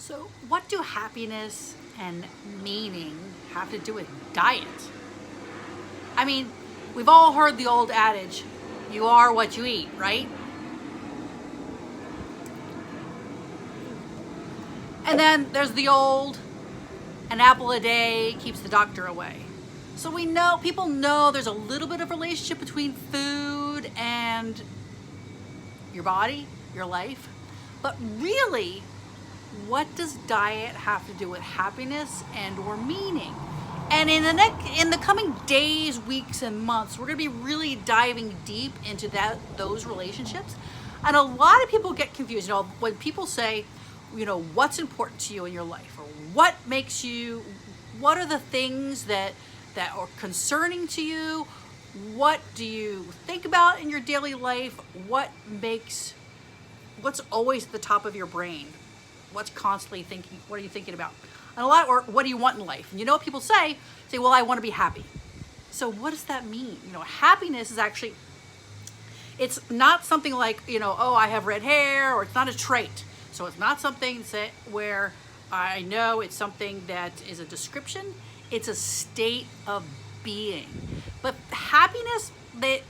So, what do happiness and meaning have to do with diet? I mean, we've all heard the old adage, you are what you eat, right? And then there's the old, an apple a day keeps the doctor away. So we know, people know there's a little bit of relationship between food and your body, your life. But really, what does diet have to do with happiness and or meaning? And in the coming days, weeks, and months, we're going to be really diving deep into those relationships. And a lot of people get confused. You know, when people say, you know, what's important to you in your life, or what makes you, what are the things that are concerning to you? What do you think about in your daily life? What's always at the top of your brain? What's constantly thinking? What are you thinking about? And or what do you want in life? And you know what people say, well, I want to be happy. So what does that mean? You know, happiness is actually, it's not something like, you know, oh, I have red hair, or it's not a trait. So it's not something where I know it's something that is a description. It's a state of being. But happiness,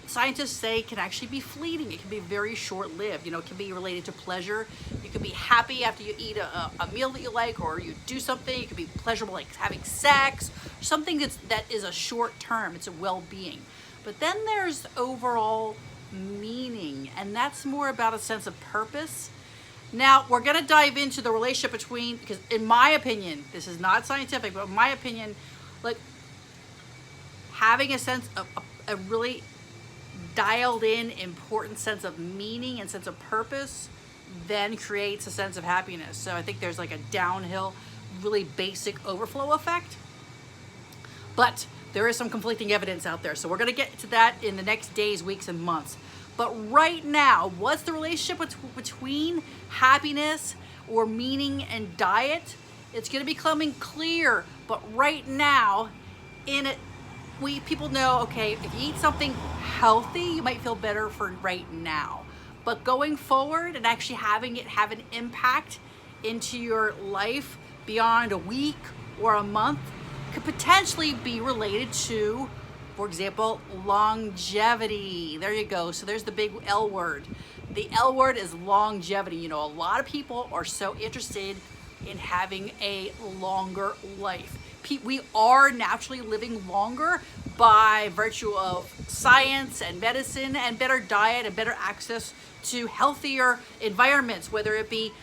scientists say, can actually be fleeting. It can be very short-lived. You know, it can be related to pleasure. You can be happy after you eat a meal that you like, or you do something. It can be pleasurable, like having sex, something that is a short term. It's a well-being. But then there's overall meaning, and that's more about a sense of purpose. Now, we're going to dive into the relationship between, because in my opinion, this is not scientific, but in my opinion, like having a sense of a really dialed in important sense of meaning and sense of purpose then creates a sense of happiness. So I think there's like a downhill, really basic overflow effect. But there is some conflicting evidence out there. So we're going to get to that in the next days, weeks, and months. But right now, what's the relationship between happiness or meaning and diet? It's going to be becoming clear. But right now, people know, okay, if you eat something healthy, you might feel better for right now. But going forward and actually having it have an impact into your life beyond a week or a month could potentially be related to, for example, longevity. There you go. So there's the big L word. The L word is longevity. You know, a lot of people are so interested in having a longer life. We are naturally living longer by virtue of science and medicine and better diet and better access to healthier environments, whether it be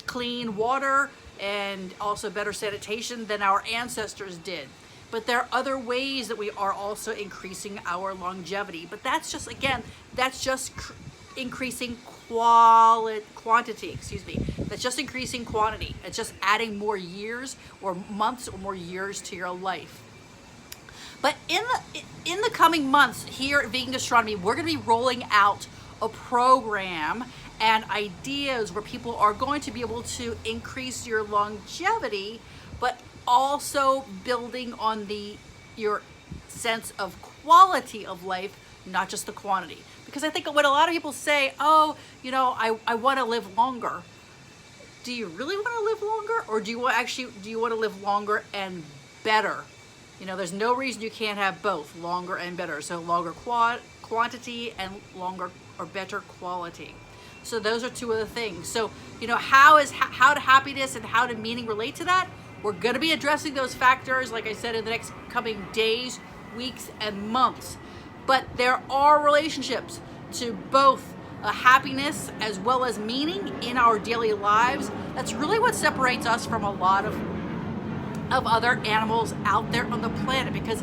clean water and also better sanitation than our ancestors did. But there are other ways that we are also increasing our longevity. But that's just, again, increasing quantity, That's just increasing quantity. It's just adding more years or months or more years to your life. But in the coming months here at Vegan Gastronomy, we're going to be rolling out a program and ideas where people are going to be able to increase your longevity, but also building on your sense of quality of life, not just the quantity. Because I think when a lot of people say, oh, you know, I want to live longer. Do you really want to live longer? Or do you want to live longer and better? You know, there's no reason you can't have both, longer and better. So longer quantity and longer or better quality. So those are two of the things. So, you know, how do happiness and how do meaning relate to that? We're going to be addressing those factors, like I said, in the next coming days, weeks, and months. But there are relationships to both happiness as well as meaning in our daily lives. That's really what separates us from a lot of other animals out there on the planet, because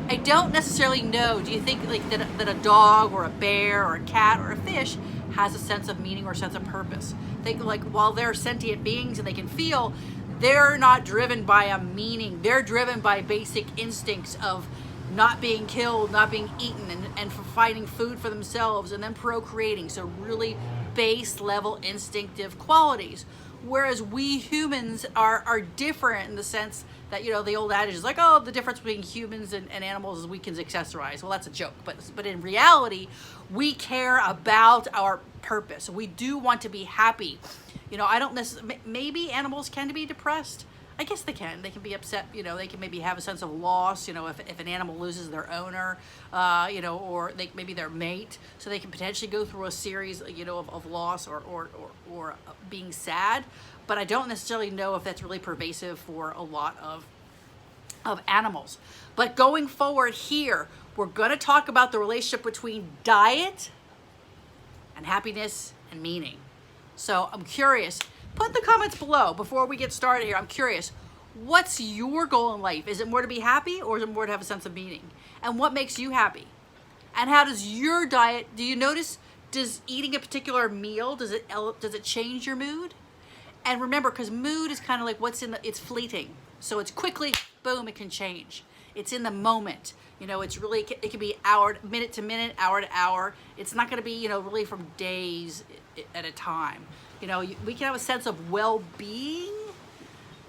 I don't necessarily know, do you think like that a dog or a bear or a cat or a fish has a sense of meaning or a sense of purpose? Think like while they're sentient beings and they can feel, they're not driven by a meaning. They're driven by basic instincts of not being killed, not being eaten, and for finding food for themselves and then procreating. So really base level instinctive qualities. Whereas we humans are different in the sense that, you know, the old adage is like, oh, the difference between humans and animals is we can accessorize. Well, that's a joke. But in reality, we care about our purpose. We do want to be happy. I don't necessarily, maybe animals can be depressed. I guess they can. They can be upset. They can maybe have a sense of loss. If an animal loses their owner, or maybe their mate, so they can potentially go through a series, of loss or being sad. But I don't necessarily know if that's really pervasive for a lot of animals. But going forward here, we're going to talk about the relationship between diet and happiness and meaning. So I'm curious. Put in the comments below before we get started here. I'm curious, what's your goal in life? Is it more to be happy, or is it more to have a sense of meaning? And what makes you happy? And how does your diet, do you notice, does eating a particular meal, does it change your mood? And remember, because mood is kind of like it's fleeting. So it's quickly, boom, it can change. It's in the moment. It's really, it can be minute to minute, hour to hour. It's not going to be, really from days at a time. We can have a sense of well-being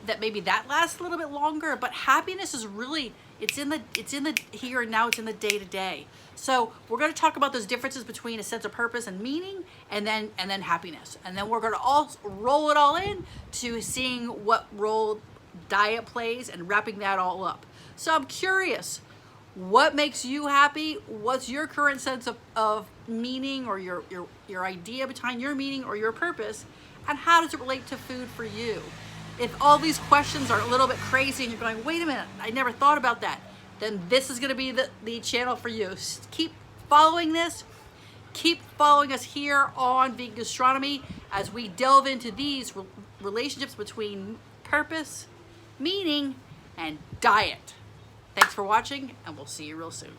that maybe that lasts a little bit longer, but happiness is really, it's in the here and now, it's in the day to day. So we're going to talk about those differences between a sense of purpose and meaning, and then happiness. And then we're going to all roll it all in to seeing what role diet plays and wrapping that all up. So I'm curious, what makes you happy? What's your current sense of meaning, or your idea behind your meaning or your purpose? And how does it relate to food for you? If all these questions are a little bit crazy and you're going, wait a minute, I never thought about that, then this is going to be the channel for you. Keep following this. Keep following us here on Vegan Gastronomy as we delve into these relationships between purpose, meaning, and diet. Thanks for watching, and we'll see you real soon.